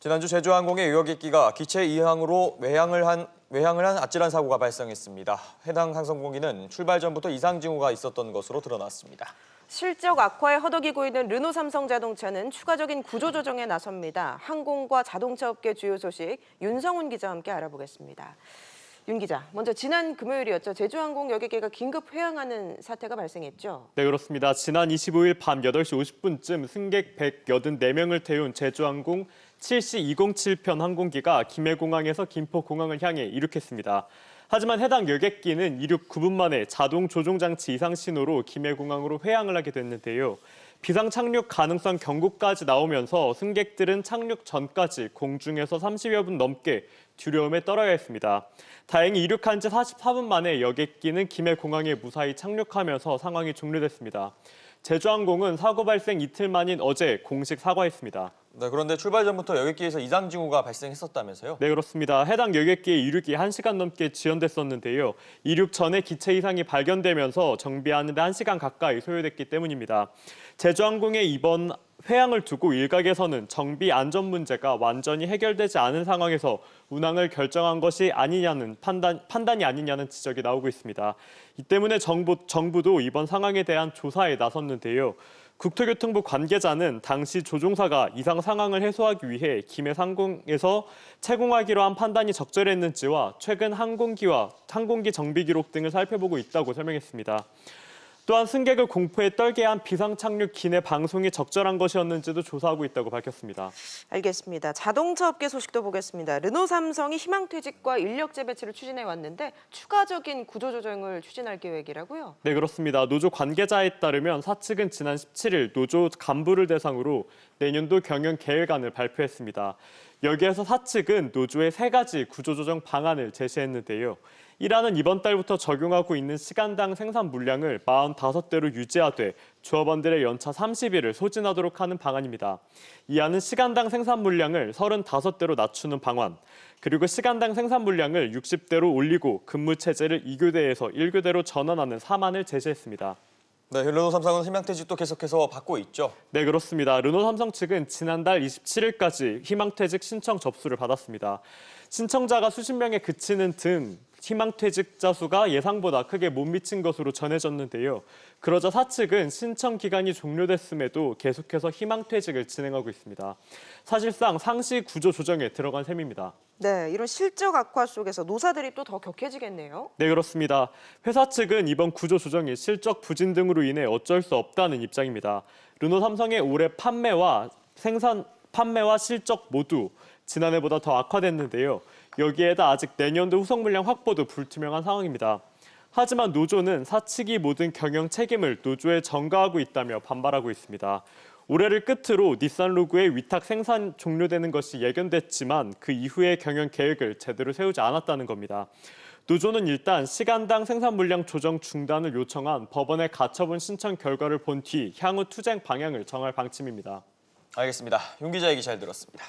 지난주 제주항공의 여객기가 기체 이항으로 외항을 한 아찔한 사고가 발생했습니다. 해당 항공기는 출발 전부터 이상 징후가 있었던 것으로 드러났습니다. 실적 악화에 허덕이고 있는 르노 삼성자동차는 추가적인 구조조정에 나섭니다. 항공과 자동차 업계 주요 소식 윤성훈 기자와 함께 알아보겠습니다. 윤 기자, 먼저 지난 금요일이었죠. 제주항공 여객기가 긴급 회항하는 사태가 발생했죠. 네, 그렇습니다. 지난 25일 밤 8시 50분쯤 승객 184명을 태운 제주항공 7C207편 항공기가 김해공항에서 김포공항을 향해 이륙했습니다. 하지만 해당 여객기는 이륙 9분 만에 자동 조종장치 이상 신호로 김해공항으로 회항을 하게 됐는데요. 비상 착륙 가능성 경고까지 나오면서 승객들은 착륙 전까지 공중에서 30여 분 넘게 두려움에 떨어야 했습니다. 다행히 이륙한 지 44분 만에 여객기는 김해공항에 무사히 착륙하면서 상황이 종료됐습니다. 제주항공은 사고 발생 이틀 만인 어제 공식 사과했습니다. 네, 그런데 출발 전부터 여객기에서 이상 징후가 발생했었다면서요? 네, 그렇습니다. 해당 여객기의 이륙이 1시간 넘게 지연됐었는데요. 이륙 전에 기체 이상이 발견되면서 정비하는 데 1시간 가까이 소요됐기 때문입니다. 제주항공의 이번 회항을 두고 일각에서는 정비 안전 문제가 완전히 해결되지 않은 상황에서 운항을 결정한 것이 아니냐는 판단이 아니냐는 지적이 나오고 있습니다. 이 때문에 정부도 이번 상황에 대한 조사에 나섰는데요. 국토교통부 관계자는 당시 조종사가 이상 상황을 해소하기 위해 김해상공에서 채공하기로 한 판단이 적절했는지와 최근 항공기 정비 기록 등을 살펴보고 있다고 설명했습니다. 또한 승객을 공포에 떨게 한 비상착륙 기내 방송이 적절한 것이었는지도 조사하고 있다고 밝혔습니다. 알겠습니다. 자동차 업계 소식도 보겠습니다. 르노 삼성이 희망퇴직과 인력 재배치를 추진해 왔는데 추가적인 구조조정을 추진할 계획이라고요? 네, 그렇습니다. 노조 관계자에 따르면 사측은 지난 17일 노조 간부를 대상으로 내년도 경영 계획안을 발표했습니다. 여기에서 사측은 노조의 3가지 구조조정 방안을 제시했는데요. 1안은 이번 달부터 적용하고 있는 시간당 생산 물량을 45대로 유지하되 조합원들의 연차 30일을 소진하도록 하는 방안입니다. 2안은 시간당 생산 물량을 35대로 낮추는 방안, 그리고 시간당 생산 물량을 60대로 올리고 근무 체제를 2교대에서 1교대로 전환하는 3안을 제시했습니다. 네, 르노 삼성은 희망퇴직도 계속해서 받고 있죠? 네, 그렇습니다. 르노 삼성 측은 지난달 27일까지 희망퇴직 신청 접수를 받았습니다. 신청자가 수십 명에 그치는 등 희망퇴직자 수가 예상보다 크게 못 미친 것으로 전해졌는데요. 그러자 사측은 신청 기간이 종료됐음에도 계속해서 희망퇴직을 진행하고 있습니다. 사실상 상시 구조 조정에 들어간 셈입니다. 네, 이런 실적 악화 속에서 노사들이 또 더 격해지겠네요. 네, 그렇습니다. 회사 측은 이번 구조 조정이 실적 부진 등으로 인해 어쩔 수 없다는 입장입니다. 르노 삼성의 올해 판매와 실적 모두 지난해보다 더 악화됐는데요. 여기에다 아직 내년도 후속 물량 확보도 불투명한 상황입니다. 하지만 노조는 사측이 모든 경영 책임을 노조에 전가하고 있다며 반발하고 있습니다. 올해를 끝으로 닛산 로고의 위탁 생산 종료되는 것이 예견됐지만 그 이후의 경영 계획을 제대로 세우지 않았다는 겁니다. 노조는 일단 시간당 생산 물량 조정 중단을 요청한 법원의 가처분 신청 결과를 본 뒤 향후 투쟁 방향을 정할 방침입니다. 알겠습니다. 윤 기자 얘기 잘 들었습니다.